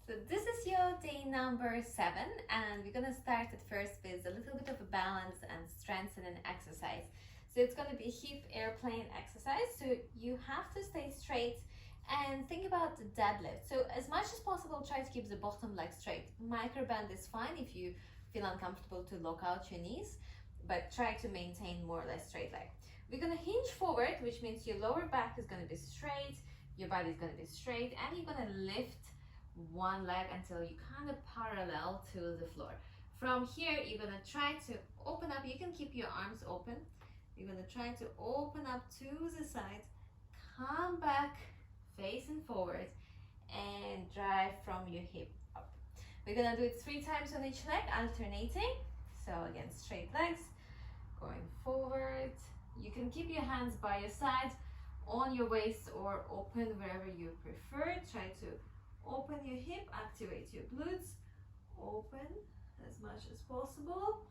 So this is your day number 7, and we're gonna start at first with a little bit of a balance and strengthening exercise. So it's gonna be hip airplane exercise. So you have to stay straight and think about the deadlift. So as much as possible, try to keep the bottom leg straight. Micro bend is fine if you feel uncomfortable to lock out your knees, but try to maintain more or less straight leg. We're gonna hinge forward, which means your lower back is gonna be straight, your body is gonna be straight, and you're gonna lift one leg until you kind of parallel to the floor. From here, you're gonna try to open up. You can keep your arms open. You're gonna try to open up to the side, come back, facing forward, and drive from your hip up. We're gonna do it 3 times on each leg, alternating. So again, straight legs, going forward. You can keep your hands by your side, on your waist, or open wherever you prefer. Try to open your hip, activate your glutes, open as much as possible,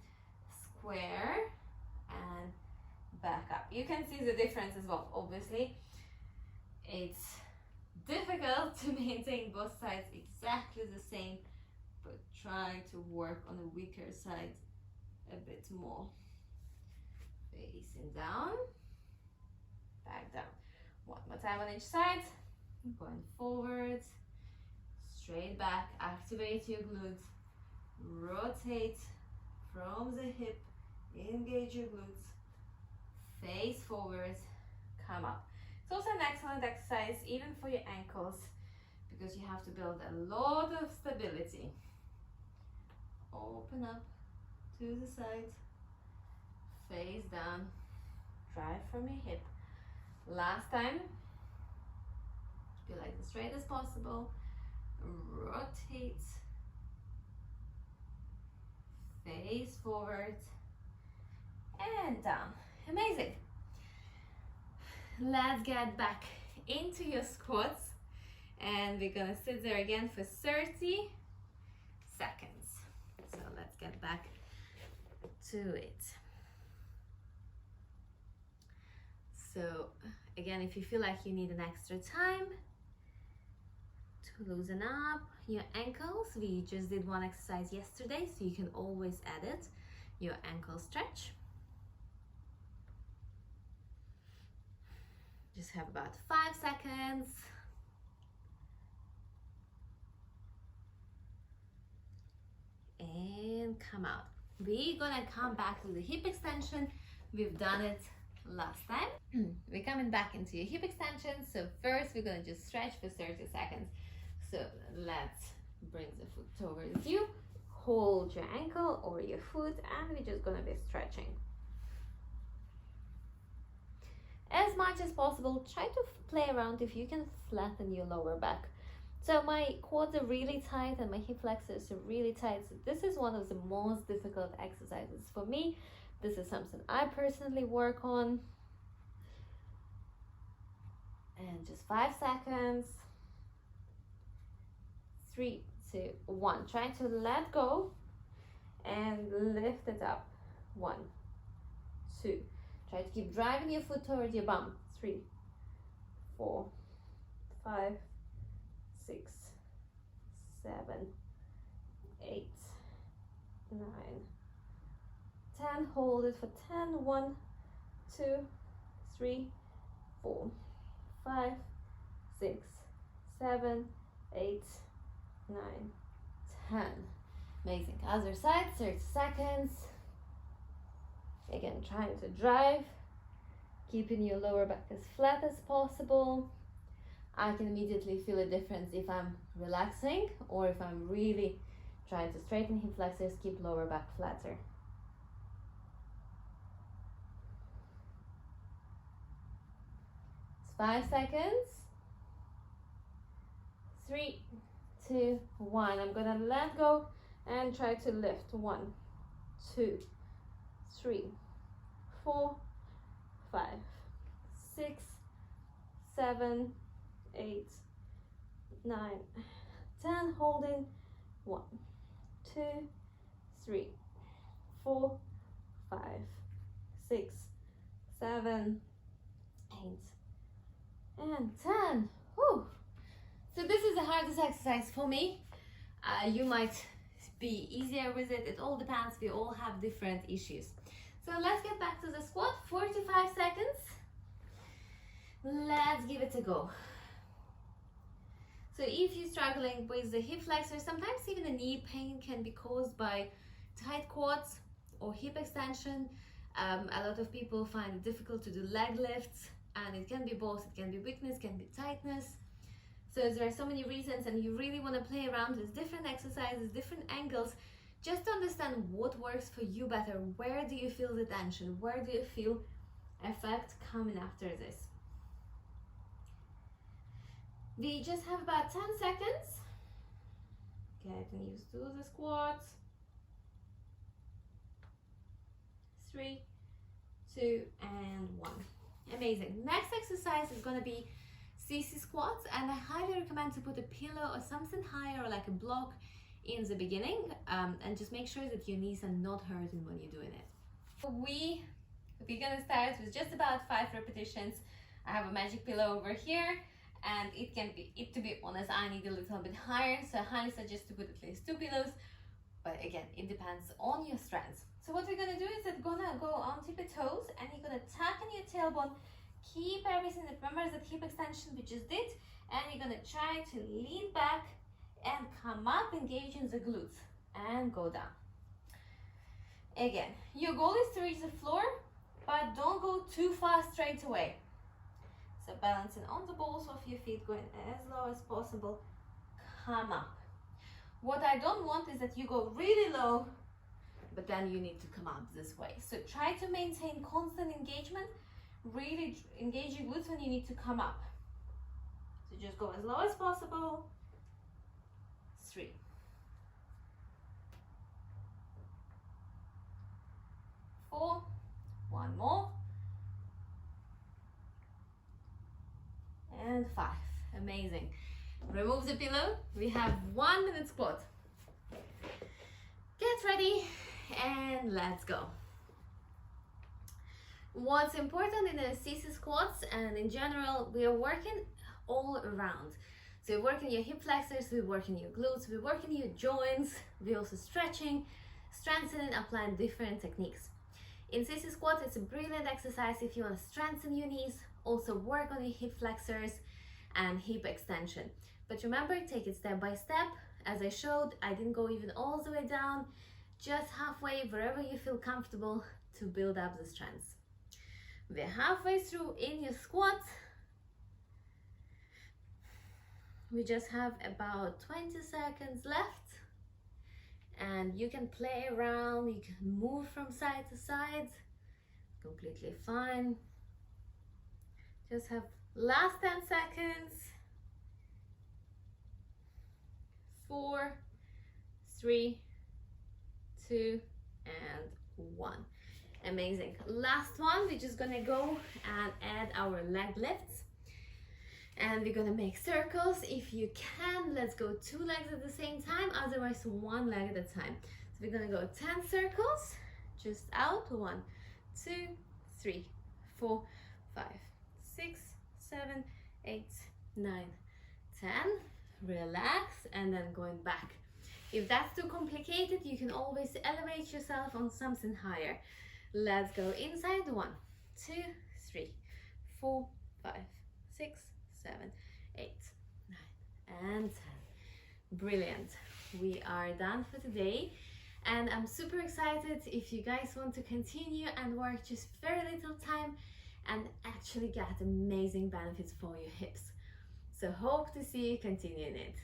square, and back up. You can see the difference as well. Obviously, it's difficult to maintain both sides exactly the same, but try to work on the weaker side a bit more. Facing down, back down. One more time on each side, going forward, straight back, activate your glutes, rotate from the hip, engage your glutes, face forward, come up. It's also an excellent exercise even for your ankles because you have to build a lot of stability. Open up to the side, face down, drive from your hip. Last time, be like as straight as possible. Rotate, face forward, and down. Amazing. Let's get back into your squats, and we're gonna sit there again for 30 seconds. So let's get back to it. So again, if you feel like you need an extra time to loosen up your ankles, we just did one exercise yesterday, so you can always edit your ankle stretch. Just have about 5 seconds. And come out. We're gonna come back to the hip extension. We've done it last time. We're coming back into your hip extension. So first we're gonna just stretch for 30 seconds. So let's bring the foot towards you, hold your ankle or your foot, and we're just gonna be stretching. As much as possible, try to play around if you can flatten your lower back. So my quads are really tight and my hip flexors are really tight. So this is one of the most difficult exercises for me. This is something I personally work on. And just 5 seconds. 3, 2, 1. Try to let go and lift it up. 1, 2. Try to keep driving your foot towards your bum. 3, 4, 5, 6, 7, 8, 9, 10. Hold it for 10. 1, 2, 3, 4, 5, 6, 7, 8, 9, 10. Amazing. Other side, 30 seconds. Again, trying to drive, keeping your lower back as flat as possible. I can immediately feel a difference if I'm relaxing or if I'm really trying to straighten hip flexors, keep lower back flatter. It's 5 seconds. 3, 2, 1. I'm gonna let go and try to lift. 1, 2, 3, 4, 5, 6, 7, 8, 9, 10. Holding. 1, 2, 3, 4, 5, 6, 7, 8, and 10. Whew. So this is the hardest exercise for me. You might be easier with it. It all depends. We all have different issues. So let's get back to the squat. 4 to 5 seconds. Let's give it a go. So if you're struggling with the hip flexor, sometimes even the knee pain can be caused by tight quads or hip extension. A lot of people find it difficult to do leg lifts, and it can be both. It can be weakness, can be tightness. So there are so many reasons, and you really want to play around with different exercises, different angles, just to understand what works for you better. Where do you feel the tension? Where do you feel effect coming after this? We just have about 10 seconds. Getting used to the squats. 3, 2, and 1. Amazing. Next exercise is going to be Sissy squats, and I highly recommend to put a pillow or something higher, or like a block in the beginning, and just make sure that your knees are not hurting when you're doing it. We're going to start with just about 5 repetitions. I have a magic pillow over here. And to be honest, I need a little bit higher, so I highly suggest to put at least 2 pillows. But again, it depends on your strength. So what we're gonna do is that gonna go on tippy toes, and you're gonna tap on your tailbone. Keep everything. Remember that hip extension we just did, and you're gonna try to lean back and come up, engaging the glutes, and go down. Again, your goal is to reach the floor, but don't go too fast straight away. So balancing on the balls of your feet, going as low as possible, come up. What I don't want is that you go really low, but then you need to come up this way. So try to maintain constant engagement, really engage your glutes when you need to come up. So just go as low as possible. 3. 4. 1 more. And 5. Amazing. Remove the pillow. We have 1 minute squat. Get ready and let's go. What's important in the Sissy squats, and in general, we are working all around. So we're working your hip flexors, we're working your glutes, we're working your joints, we're also stretching, strengthening, applying different techniques. In Sissy squats, it's a brilliant exercise if you want to strengthen your knees, also work on your hip flexors and hip extension. But remember, take it step by step. As I showed, I didn't go even all the way down, just halfway, wherever you feel comfortable to build up the strength. We're halfway through in your squat. We just have about 20 seconds left, and you can play around, you can move from side to side, completely fine. Just have last 10 seconds. 4, 3, 2, and 1. Amazing. Last one, we're just gonna go and add our leg lifts, and we're gonna make circles. If you can, let's go 2 legs at the same time, otherwise 1 leg at a time. So we're gonna go 10 circles, just out. 1, 2, 3, 4, 5, 6, 7, 8, 9, 10. Relax, and then going back. If that's too complicated, you can always elevate yourself on something higher. Let's go inside. 1, 2, 3, 4, 5, 6, 7, 8, 9, and 10. Brilliant. We are done for today, and I'm super excited if you guys want to continue and work just very little time and actually get amazing benefits for your hips. So hope to see you continuing it.